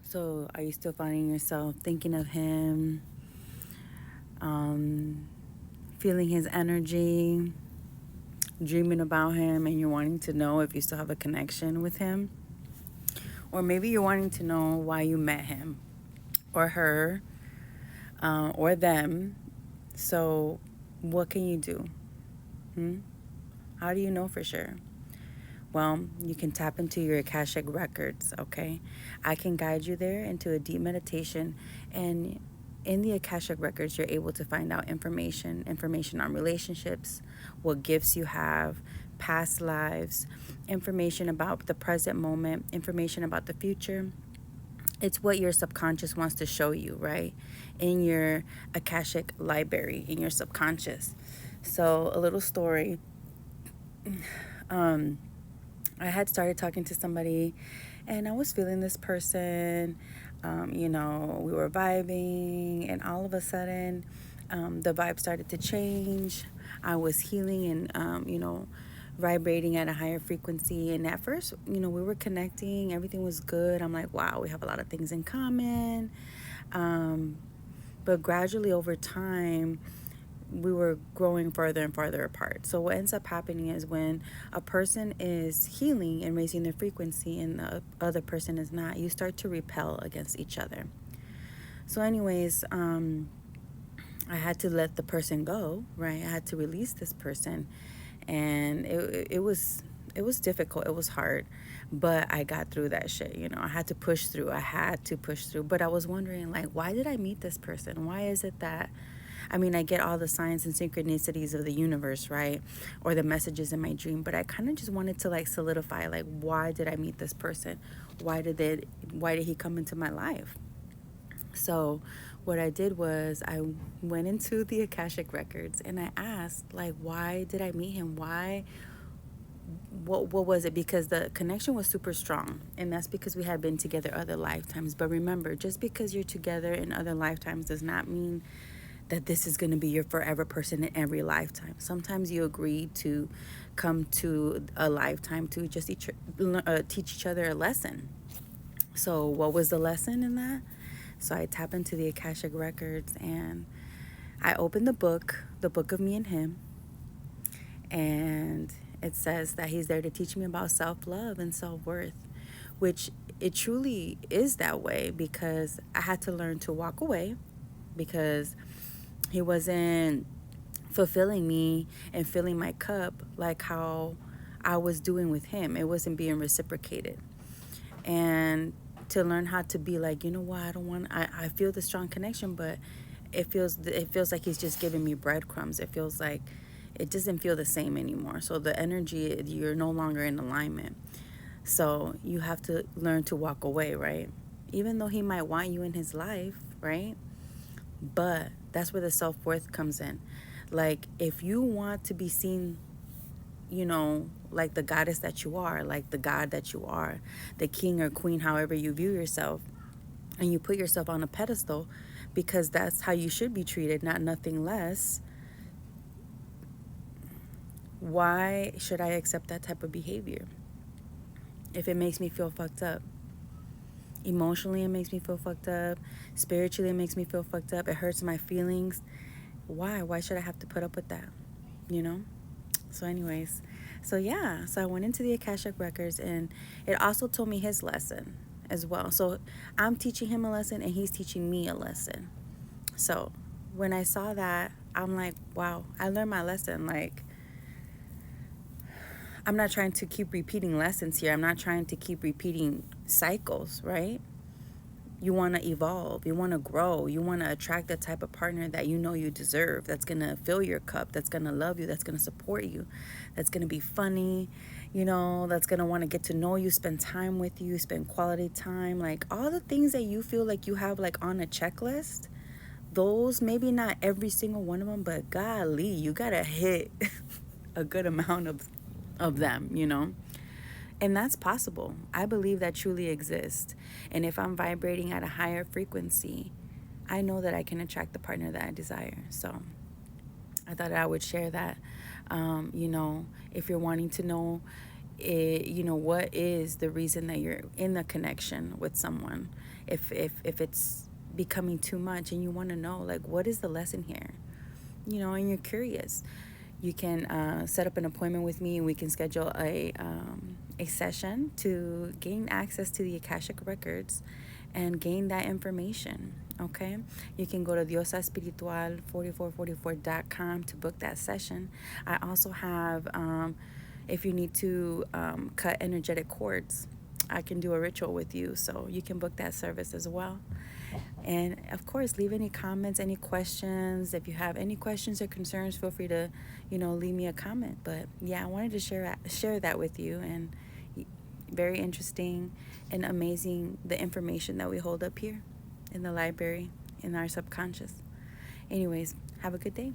So, are you still finding yourself thinking of him, um, feeling his energy, dreaming about him, and you're wanting to know if you still have a connection with him? Or maybe you're wanting to know why you met him, or her, or them. So, what can you do? How do you know for sure? Well, you can tap into your Akashic Records, okay? I can guide you there into a deep meditation. And in the Akashic Records, you're able to find out information on relationships, what gifts you have, past lives, information about the present moment, information about the future. It's what your subconscious wants to show you, right? In your Akashic library, in your subconscious. So, a little story. I had started talking to somebody and I was feeling this person. We were vibing, and all of a sudden, the vibe started to change. I was healing and, vibrating at a higher frequency. And at first, we were connecting, everything was good. I'm like, wow, we have a lot of things in common. But gradually over time, we were growing further and farther apart. So what ends up happening is when a person is healing and raising their frequency and the other person is not, you start to repel against each other. So anyways, I had to let the person go, right? I had to release this person. And it was difficult. It was hard. But I got through that shit, I had to push through. But I was wondering, like, why did I meet this person? Why is it that I get all the signs and synchronicities of the universe, right? Or the messages in my dream, but I kind of just wanted to like solidify, like, why did I meet this person? Why did he come into my life? So what I did was I went into the Akashic Records and I asked, like, why did I meet him? What was it? Because the connection was super strong, and that's because we had been together other lifetimes. But remember, just because you're together in other lifetimes does not mean that this is going to be your forever person in every lifetime. Sometimes you agree to come to a lifetime to just teach each other a lesson. So what was the lesson in that? So I tap into the Akashic Records and I opened the book of me and him. And it says that he's there to teach me about self-love and self-worth, which it truly is that way, because I had to learn to walk away because he wasn't fulfilling me and filling my cup like how I was doing with him. It wasn't being reciprocated. And to learn how to be like, what, I feel the strong connection, but it feels like he's just giving me breadcrumbs. It feels like it doesn't feel the same anymore. So the energy, you're no longer in alignment. So you have to learn to walk away, right? Even though he might want you in his life, right? But that's where the self-worth comes in. Like, if you want to be seen, like the goddess that you are, like the god that you are, the king or queen, however you view yourself, and you put yourself on a pedestal because that's how you should be treated, not nothing less, why should I accept that type of behavior if it makes me feel fucked up? Emotionally, it makes me feel fucked up. Spiritually, it makes me feel fucked up. It hurts my feelings. Why should I have to put up with that? So anyways, so I went into the Akashic Records, and it also told me his lesson as well. So I'm teaching him a lesson and he's teaching me a lesson. So when I saw that, I'm like, wow, I learned my lesson. Like, I'm not trying to keep repeating lessons here. I'm not trying to keep repeating cycles, right? You want to evolve. You want to grow. You want to attract the type of partner that you deserve, that's going to fill your cup, that's going to love you, that's going to support you, that's going to be funny, that's going to want to get to know you, spend time with you, spend quality time. Like, all the things that you feel like you have, like, on a checklist, those, maybe not every single one of them, but golly, you got to hit a good amount of them, And that's possible. I believe that truly exists. And if I'm vibrating at a higher frequency, I know that I can attract the partner that I desire. So I thought I would share that. If you're wanting to know, what is the reason that you're in a connection with someone, if it's becoming too much and you want to know, like, what is the lesson here, and you're curious, you can set up an appointment with me and we can schedule a session to gain access to the Akashic Records and gain that information. Okay, you can go to diosaespiritual4444.com to book that session. I also have, if you need to cut energetic cords, I can do a ritual with you, so you can book that service as well. And of course, leave any comments, any questions. If you have any questions or concerns, feel free to, leave me a comment. But yeah, I wanted to share that with you, and very interesting and amazing, the information that we hold up here in the library, in our subconscious. Anyways, have a good day.